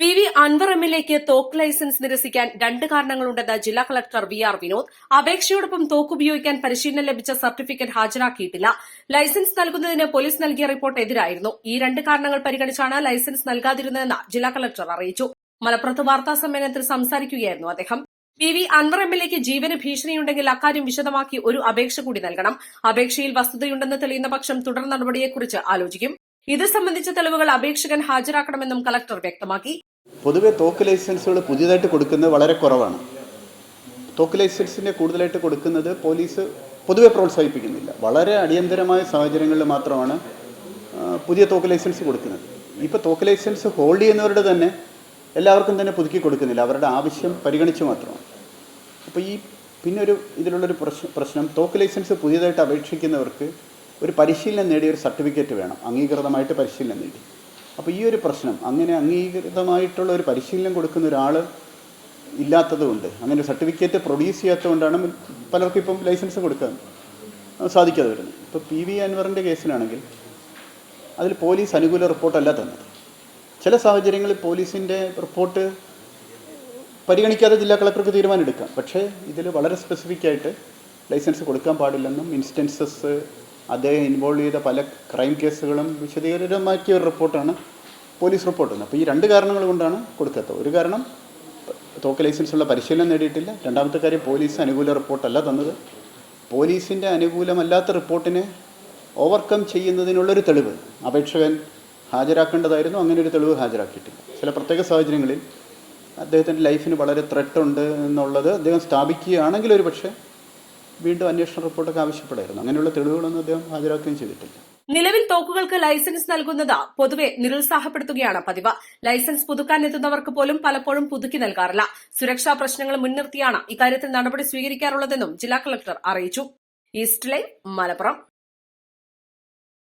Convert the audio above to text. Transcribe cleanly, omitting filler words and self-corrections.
PV. Anwar എം.എൽ.എക്ക് തോക്ക് licence നിരസിക്കാൻ രണ്ട് കാരണങ്ങളുണ്ടെന്ന് ജില്ലാ കളക്ടർ വി.ആർ. വിനോദ്. അപേക്ഷയോടൊപ്പം തോക്ക് ഉപയോഗിക്കാൻ പരിശീലനം ലഭിച്ച സർട്ടിഫിക്കറ്റ് ഹാജരാക്കിയിട്ടില്ല. ലൈസൻസ് നൽകുന്നതിന് പോലീസ് നൽകിയ റിപ്പോർട്ട് എതിരായിരുന്നു. ഈ രണ്ട് കാരണങ്ങൾ പരിഗണിച്ചാണ് ലൈസൻസ് നൽകാതിരുന്നതെന്ന് ജില്ലാ കളക്ടർ അറിയിച്ചു. മലപ്പുറത്ത് വാർത്താസമ്മേളനത്തിൽ സംസാരിക്കുകയായിരുന്നു അദ്ദേഹം. പി.വി. അൻവർ എം.എൽ.എക്ക് ജീവന് ഭീഷണിയുണ്ടെങ്കിൽ അക്കാര്യം വിശദമാക്കി ഒരു അപേക്ഷ കൂടി നൽകണം. അപേക്ഷയിൽ വസ്തുതയുണ്ടെന്ന് തെളിയുന്ന പക്ഷം തുടർ നടപടിയെക്കുറിച്ച് ആലോചിക്കും. ഇത് സംബന്ധിച്ച തെളിവുകൾ അപേക്ഷകൻ ഹാജരാക്കണമെന്നും കളക്ടർ വ്യക്തമാക്കി. പൊതുവെ തോക്ക് ലൈസൻസുകൾ പുതിയതായിട്ട് കൊടുക്കുന്നത് വളരെ കുറവാണ്. തോക്ക് ലൈസൻസിൻ്റെ കൂടുതലായിട്ട് കൊടുക്കുന്നത് പോലീസ് പൊതുവെ പ്രോത്സാഹിപ്പിക്കുന്നില്ല. വളരെ അടിയന്തരമായ സാഹചര്യങ്ങളിൽ മാത്രമാണ് പുതിയ തോക്ക് ലൈസൻസ് കൊടുക്കുന്നത്. ഇപ്പോൾ തോക്ക് ലൈസൻസ് ഹോൾഡ് ചെയ്യുന്നവരുടെ തന്നെ എല്ലാവർക്കും തന്നെ പുതുക്കി കൊടുക്കുന്നില്ല, അവരുടെ ആവശ്യം പരിഗണിച്ച് മാത്രമാണ്. അപ്പോൾ പിന്നെ ഇതിലുള്ളൊരു പ്രശ്നം തോക്ക് ലൈസൻസ് പുതിയതായിട്ട് അപേക്ഷിക്കുന്നവർക്ക് ഒരു പരിശീലനം നേടിയ ഒരു സർട്ടിഫിക്കറ്റ് വേണം, അംഗീകൃതമായിട്ട് പരിശീലനം നേടി. അപ്പോൾ ഈ ഒരു പ്രശ്നം, അങ്ങനെ അംഗീകൃതമായിട്ടുള്ള ഒരു പരിശീലനം കൊടുക്കുന്ന ഒരാൾ ഇല്ലാത്തതുകൊണ്ട്, അങ്ങനെ ഒരു സർട്ടിഫിക്കറ്റ് പ്രൊഡ്യൂസ് ചെയ്യാത്തതുകൊണ്ടാണ് പലർക്കും ഇപ്പം ലൈസൻസ് കൊടുക്കാൻ സാധിക്കാതെ വരുന്നത്. ഇപ്പോൾ പി.വി. അൻവറിൻ്റെ കേസിലാണെങ്കിൽ അതിൽ പോലീസ് അനുകൂല റിപ്പോർട്ടല്ല തന്നത്. ചില സാഹചര്യങ്ങളിൽ പോലീസിൻ്റെ റിപ്പോർട്ട് പരിഗണിക്കാതെ ജില്ലാ കളക്ടർക്ക് തീരുമാനമെടുക്കാം. പക്ഷേ ഇതിൽ വളരെ സ്പെസിഫിക്കായിട്ട് ലൈസൻസ് കൊടുക്കാൻ പാടില്ലെന്നും ഇൻസ്റ്റൻസസ് അദ്ദേഹം ഇൻവോൾവ് ചെയ്ത പല ക്രൈം കേസുകളും വിശദീകരമാക്കിയ ഒരു റിപ്പോർട്ടാണ് പോലീസ് റിപ്പോർട്ട്. അപ്പോൾ ഈ രണ്ട് കാരണങ്ങൾ കൊണ്ടാണ് കൊടുക്കാത്തത്. ഒരു കാരണം തോക്ക് ലൈസൻസുള്ള പരിശീലനം നേടിയിട്ടില്ല. രണ്ടാമത്തെ കാര്യം പോലീസ് അനുകൂല റിപ്പോർട്ടല്ല തന്നത്. പോലീസിൻ്റെ അനുകൂലമല്ലാത്ത റിപ്പോർട്ടിനെ ഓവർകം ചെയ്യുന്നതിനുള്ളൊരു തെളിവ് അപേക്ഷകൻ ഹാജരാക്കേണ്ടതായിരുന്നു. അങ്ങനെ ഒരു തെളിവ് ഹാജരാക്കിയിട്ടില്ല. ചില പ്രത്യേക സാഹചര്യങ്ങളിൽ അദ്ദേഹത്തിൻ്റെ ലൈഫിന് വളരെ ത്രെട്ടുണ്ട് എന്നുള്ളത് അദ്ദേഹം സ്ഥാപിക്കുകയാണെങ്കിൽ ഒരു പക്ഷേ വീണ്ടും അന്വേഷണ റിപ്പോർട്ടൊക്കെ ആവശ്യപ്പെടായിരുന്നു. അങ്ങനെയുള്ള തെളിവുകളൊന്നും അദ്ദേഹം ഹാജരാക്കുകയും ചെയ്തിട്ടില്ല. നിലവിൽ തോക്കുകൾക്ക് ലൈസൻസ് നൽകുന്നത് പൊതുവെ നിരുത്സാഹപ്പെടുത്തുകയാണ് പതിവ്. ലൈസൻസ് പുതുക്കാൻ എത്തുന്നവർക്ക് പോലും പലപ്പോഴും പുതുക്കി നൽകാറില്ല. സുരക്ഷാ പ്രശ്നങ്ങൾ മുൻനിർത്തിയാണ് ഇക്കാര്യത്തിൽ നടപടി സ്വീകരിക്കാറുള്ളതെന്നും ജില്ലാ കളക്ടർ അറിയിച്ചു. East live, Malappuram.